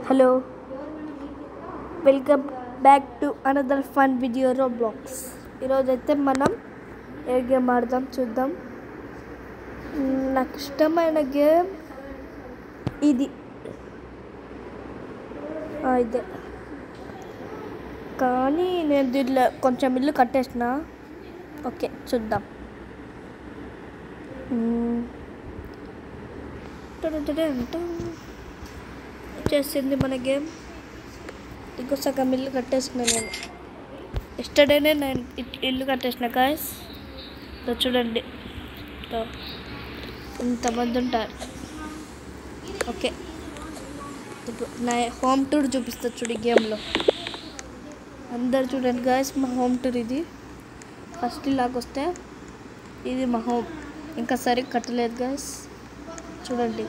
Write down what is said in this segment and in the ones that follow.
Hello, welcome back to another fun video Roblox. ఈరోజు అయితే మనం ఏ గేమ్ ఆడదాం చూద్దాం. నాకు ఇష్టమైన గేమ్ ఇది ఇదే, కానీ నేను దీంట్లో కొంచెం ఇల్లు కట్టేసిన. ఓకే చూద్దాం. వచ్చేసింది మన గేమ్. ఇంకో సగం ఇల్లు కట్టేసిన నేను. ఎస్టర్డేనే నేను ఇల్లు కట్టేసిన గాయస్. చూడండి ఇంతమంది ఉంటారు. ఓకే నా హోమ్ టూర్ చూపిస్తా చూడు గేమ్లో. అందరు చూడండి గాయస్, మా హోమ్ టూర్ ఇది. ఫస్ట్ ఇలాగొస్తే ఇది మా హోమ్. ఇంకా సరిగ్గా కట్టలేదు గాయస్, చూడండి.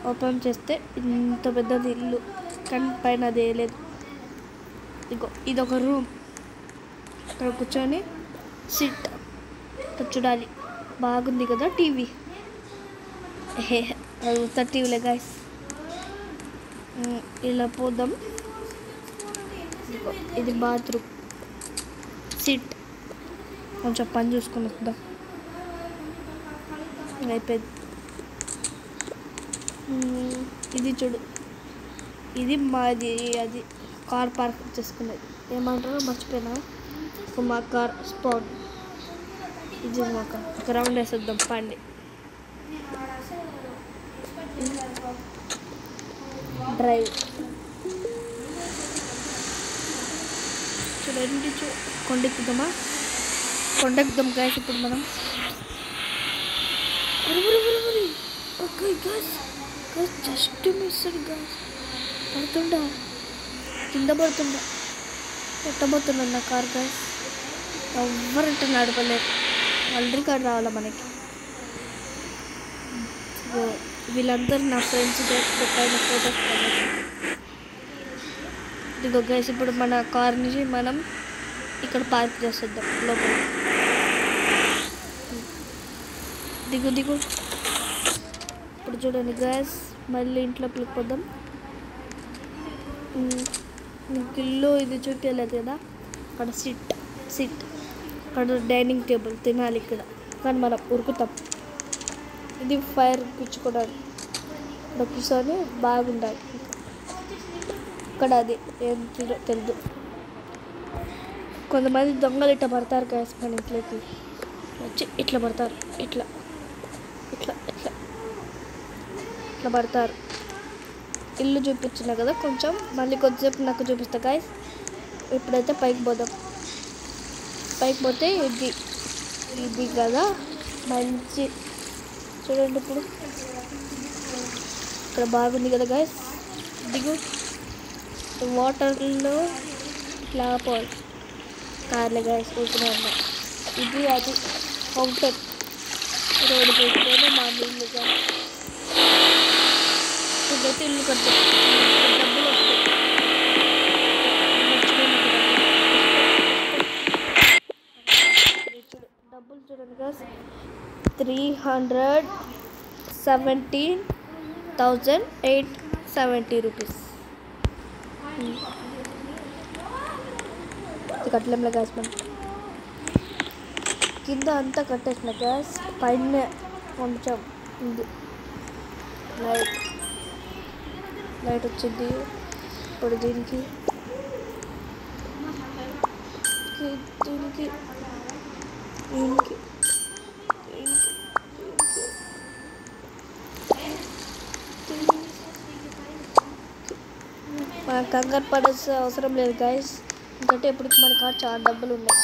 ఓపెన్ చేస్తే ఇంత పెద్దది ఇల్లు, కానీ పైన అది వేయలేదు. ఇగో ఇదొక రూమ్. ఇక్కడ కూర్చొని సిట్ చూడాలి. బాగుంది కదా టీవీ. అది టీవీలే గాయస్. ఇలా పోదాం. ఇది బాత్రూమ్. సిట్ కొంచెం పని చూసుకొని వద్దాం. అయిపోయింది. ఇది చూడు, ఇది మాది. అది కార్ పార్క్ చేసుకునేది ఏమంటారో మర్చిపోయినా. మా కార్ స్పాట్. ఇది మా కార్. గ్రౌండ్ వేసేద్దాం పండి. డ్రైవ్ చూడండి. కొండెక్కుదామా? కొండెక్కుదాం గాయస్ ఇప్పుడు మనం. Okay guys, just miss guys. పడుతుండా, కింద పడుతుండా, పెట్టబోతున్నా నా కార్ గాయస్. ఎవరంటే నడపలేదు. ఆల్రెడీ కార్ రావాలా మనకి. వీళ్ళందరూ నా ఫ్రెండ్స్ పైన ఫోటోస్ పడలేదు. ఇదిగో గైస్, ఇప్పుడు మన కార్ నుంచి మనం ఇక్కడ పార్క్ చేసేద్దాం లోపల. దిగు దిగు. ఇప్పుడు చూడండి గైస్, మళ్ళీ ఇంట్లో పిలిపోద్దాం. మీకు ఇల్లు ఇది చూపించలేదు కదా. అక్కడ సిట్ అక్కడ డైనింగ్ టేబుల్ తినాలి ఇక్కడ, కానీ మనం ఉరుకుతాం. ఇది ఫైర్ పిచ్చుకోవడానికి. ఇక్కడ కూర్చొని బాగుండాలి. ఇక్కడ అది ఏం తెలియదు. కొంతమంది దొంగలు ఇట్లా పడతారు గైస్ మన ఇంట్లోకి వచ్చి. ఇట్లా పడతారు, ఇట్లా ఇట్లా ఇట్లా ఇట్లా పడతారు. ఇల్లు చూపించిన కదా కొంచెం, మళ్ళీ కొద్దిసేపు నాకు చూపిస్తా గాయస్. ఇప్పుడైతే పైకి పోదాం. పైకి పోతే ఇది కదా మంచి. చూడండి ఇప్పుడు ఇక్కడ బాగుంది కదా గాయస్. దిగు. వాటర్లో ఇట్లా పోవాలి కార్లే గాయస్. కూర్చునే ఉన్నాం. ఇది అది ఫౌంటైన్. రోడ్డు పెట్టుకొని మా ఇల్లు గాయస్. ఇదైతే ఇల్లు కట్టాం. డబ్బులు వస్తాయి. డబ్బులు చూడండి గాయస్, 317,870 రూపీస్. ఇది కట్టలేంలే గ్యాస్. మనం కింద అంతా కట్టేసిన గ్యాస్. పైన కొంచెం ఉంది. లైట్ వచ్చింది ఇప్పుడు దీనికి. మన కంగారు పడాల్సిన అవసరం లేదు గాయస్, ఎందుకంటే ఇప్పుడు మన కాడ చాలా డబ్బులు ఉన్నాయి.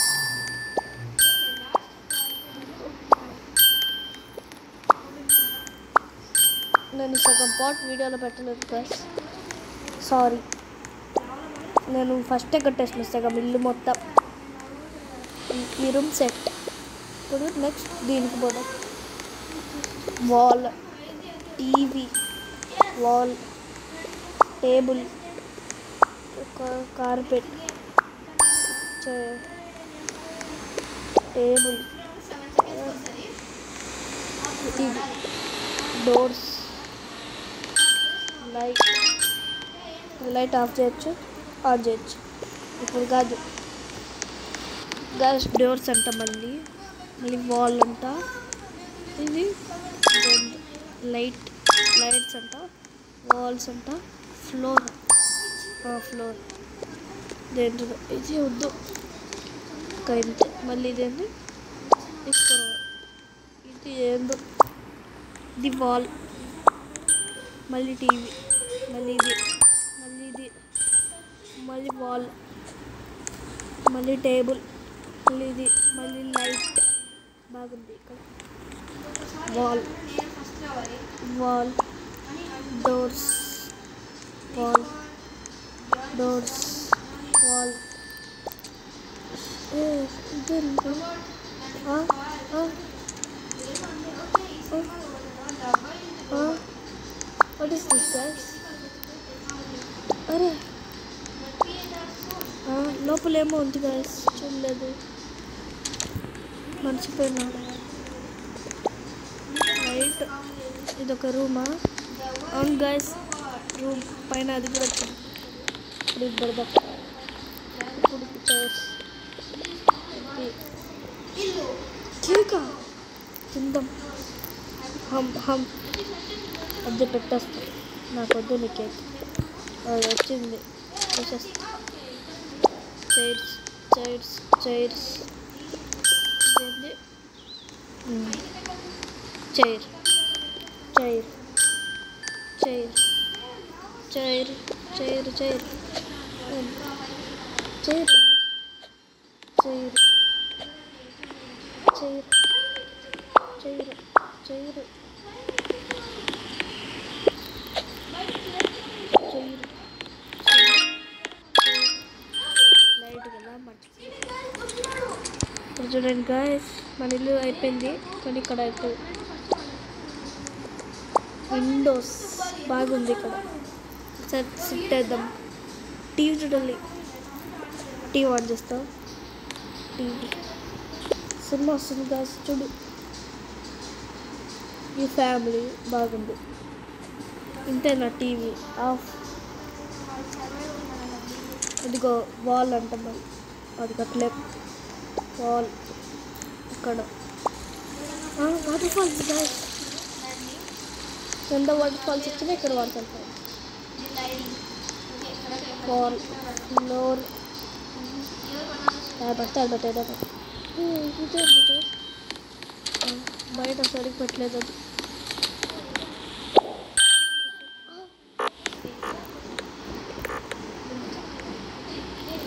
నేను సగం పాట్ వీడియోలో పెట్టలేదు గాయస్, సారీ. నేను ఫస్టే కట్టేసిన సగం ఇల్లు మొత్తం. ఈ రూమ్ సెట్. ఇప్పుడు నెక్స్ట్ దీనికి పోదాం. Wall, TV, wall, table, carpet, table, ఇది డోర్స్, లైట్, లైట్ ఆఫ్ చేయొచ్చు, ఆన్ చేయొచ్చు. ఇప్పుడు కాదు గ్యాస్ డోర్స్ అంట, మళ్ళీ వాల్ అంట, ఇది లైట్స్ అంట, వాల్స్ అంట, ఫ్లోర్ దేంట్లో ఇది వద్దు ఇంతే. మళ్ళీ ఇదేంటి ఇది ఏందో, ఇది వాల్, మళ్ళీ టీవీ, మళ్ళీ ఇది మళ్ళీ వాల్, మళ్ళీ టేబుల్, మళ్ళీ ఇది, మళ్ళీ లైట్ బాగుంది ఇక్కడ. వాల్ డోర్స్, వాల్ ఇదేంటి? What is this guys? అరే లోపలేమో ఉంది గైస్, చూడలేదు, మర్చిపోయినా. రైట్, ఇదొక రూమా? అవును గైస్, రూమ్ పైన అది కూడా వచ్చింది. ఇప్పుడు ఇది పెడదాం. ఇప్పుడు కేకా తిందాం. హమ్ అద్దె పెట్టేస్తాం. నాకు వద్దు నీ కేక్. అది వచ్చింది, వచ్చేస్తా. చైర్స్ ఇదేంటి? చైర్ లైట్ కదా మర్చిపోయి. చూడండి గాయస్, మన ఇల్లు అయిపోయింది, కానీ ఇక్కడ అయిపోయింది. విండోస్ బాగుంది ఇక్కడ. సెట్ చేద్దాం. టీవీ చూడాలి, టీవీ ఆన్ చేస్తాం. టీవీ సినిమా వస్తుంది గాయస్, చూడు. ఈ ఫ్యామిలీ బాగుంది. ఇంతే నా టీవీ ఆఫ్. ఇదిగో వాల్ అంట, మరి అది కట్లే వాల్. ఇక్కడ వాటర్ ఫాల్స్ గాయస్, కింద వాటర్ ఫాల్స్ వచ్చినాయి, ఇక్కడ వాటర్ ఫాల్స్. వాల్, ఫ్లోర్, పెట్టేదా బయట సరిగ్గా పెట్టలేదు. అది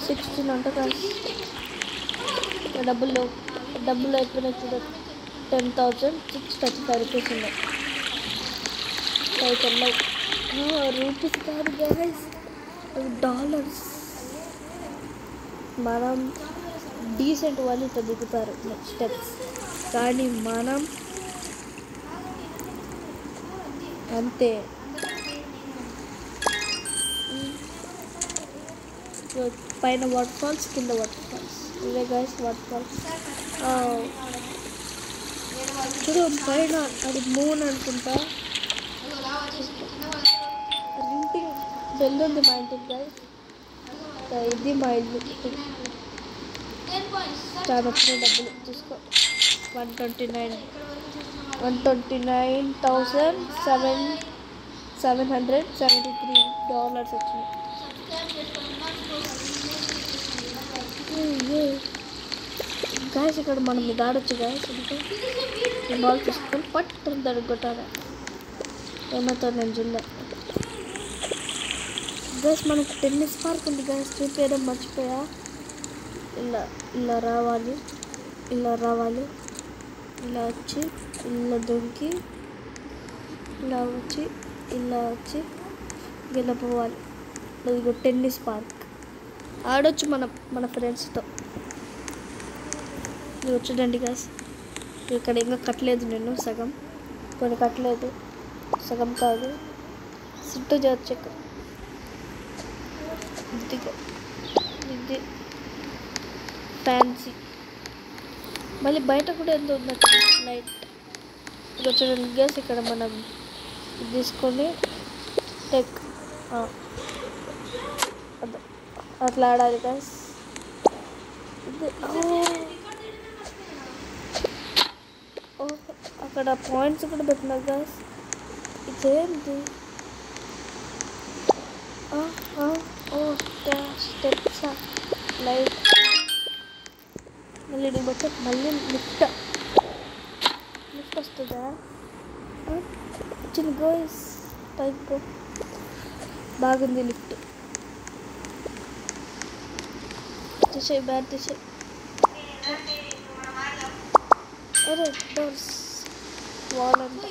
16 అంట కాదు. డబ్బులు అయిపోయినాయి చూడ. 10,635 రూపీస్ ఉన్నాయి. రూపీస్ కాదు గైస్, డాలర్స్. మనం డీసెంట్ వాళ్ళు ఇట్లా దిగుతారు స్టెప్స్, కానీ మనం అంతే. పైన వాటర్ ఫాల్స్, కింద వాటర్ ఫాల్స్. ఇవే గైస్ వాటర్ ఫాల్స్. చూడు పైన అది మూన్ అనుకుంటా. రింటింగ్ బెల్ ఉంది మా ఇంటికి గైస్. ఇది మా ఇల్లు. చాలా వచ్చిన డబ్బులు చూసుకో. 129,773 డాలర్స్ వచ్చినాయి. గాయస్ ఇక్కడ మనం ఇది ఆడొచ్చు గాయస్. ఈ బాల్ తీసుకొని పట్టుకుని దానికి కొట్టాలి. ఏమవుతుంది నేను చూడలే గాయస్. మనకు టెన్నిస్ పార్క్ ఉంది గాయస్, చూపించడం మర్చిపోయా. ఇలా రావాలి, ఇలా వచ్చి ఇలా దొంకి, ఇలా వచ్చి వెళ్ళిపోవాలి. ఇదిగో టెన్నిస్ పార్క్, ఆడొచ్చు మన ఫ్రెండ్స్తో. ఇది చూడండి గాయస్, ఇక్కడ ఇంకా కట్టలేదు నేను. సగం కొన్ని కట్టలేదు, సగం కాదు, చుట్టూ చేయొచ్చు ఇక్కడ. ఇది ఫ్యాన్సీ. మళ్ళీ బయట కూడా ఎంత ఉన్నట్టు లైట్. ఇది చూడండి గ్యాస్, ఇక్కడ మనం తీసుకొని టెక్ అట్లా ఆడాలి గైస్. ఇది అక్కడ పాయింట్స్ కూడా పెట్టినా గైస్. ఇదేంటి స్టెప్స్ లైట్ మళ్ళీ బట్టి మళ్ళీ లిఫ్ట్ వస్తుందా? వచ్చింది గైస్. టైప్ బాగుంది లిఫ్ట్. తీసేయి బ్యాట్ తీసేయి. అరే డోర్స్ వాల్ అంట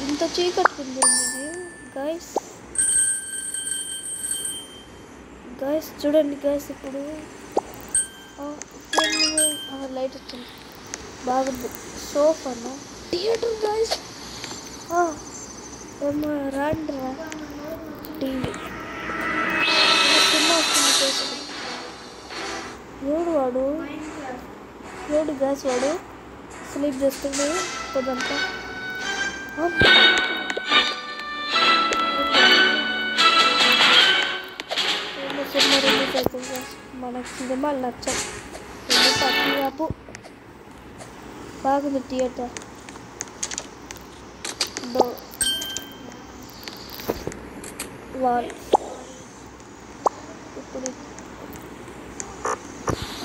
ఇంత చీకట్టుకుంది ఇది గైస్. చూడండి గైస్. ఇప్పుడు లైట్ వచ్చింది బాగుంది. సోఫానా థియేటర్ గైస్. ఏమో రాండ్రా టీవీ సినిమా వస్తుంది. ఏడు గ్యాస్ వాడు స్లీప్ చేస్తుంది పొద్దంతా. సినిమా రిలీజ్ అవుతుంది. మనకు సినిమాలు నచ్చవు. పప్పు బాగుంది థియేటర్. Door wall. ఇప్పుడు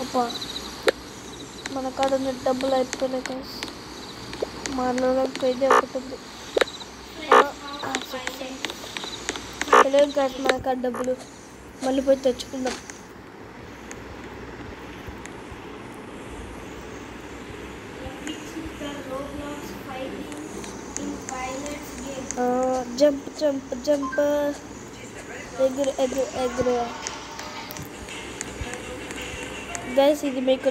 అబ్బా మన కాడ ఉన్న డబ్బులు అయిపోయినాయి కదా. మనలో ఇదే ఒకటి ఉంది. తెలియదు కాదు మన కాడ డబ్బులు. మళ్ళీ పోయి తెచ్చుకుందాం. జంప్ జంప్ జంప్ ఎగురు ఎగురు ఎగురు గైస్. ఇది మీకు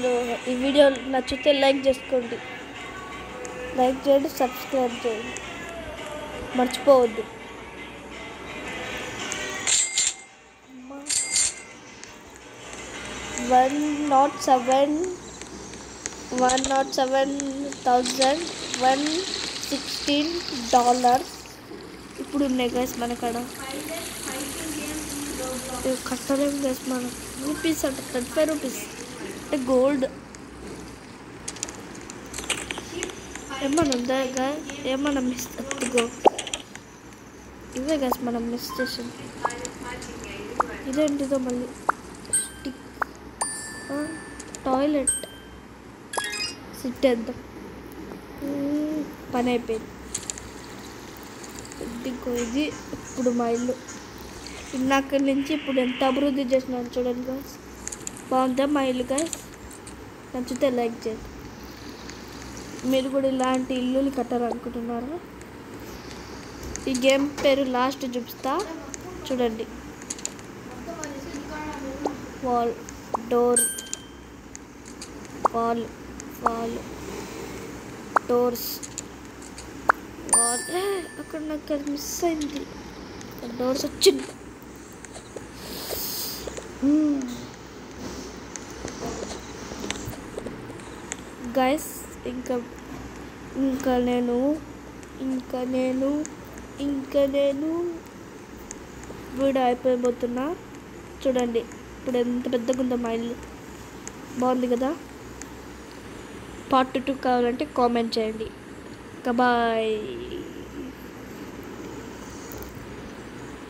ఈ వీడియో నచ్చితే లైక్ చేసుకోండి. లైక్ చేయండి, సబ్స్క్రైబ్ చేయండి, మర్చిపోవద్దు. 107,116 ఇప్పుడు ఉన్నాయి గైస్ మన కాడ. కట్టలేము గైస్. మనం రూపీస్ అంటే 35 రూపీస్ అంటే గోల్డ్. ఏమన్నా ఉందా గైస్? ఏమన్నా మిస్ అత్తిగో ఇవే గైస్ మనం మిస్ చేసింది. ఇదేంటిదో మళ్ళీ స్టిక్. టాయిలెట్ సిట్ వేద్దాం. పని అయిపోయింది. ఇది ఇప్పుడు మా ఇల్లు. ఇన్నాక్కడి నుంచి ఇప్పుడు ఎంత అభివృద్ధి చేసినాను చూడండి గైస్. బాగుందా మా ఇల్లు గైస్? నచ్చితే లైక్ చేయండి. మీరు కూడా ఇలాంటి ఇల్లులు కట్టాలనుకుంటున్నారా? ఈ గేమ్ పేరు లాస్ట్ చూపిస్తా చూడండి. Wall, door, wall, wall, doors, wall. అక్కడ నాకు అది మిస్ అయింది. డోర్స్ వచ్చింది గైస్. ఇంకా నేను వీడియో అయిపోయిపోతున్నా. చూడండి ఇప్పుడు ఎంత పెద్దగా ఉందో మా ఇల్లు. బాగుంది కదా? పార్ట్ 2 కావాలంటే కామెంట్ చేయండి. బాయ్.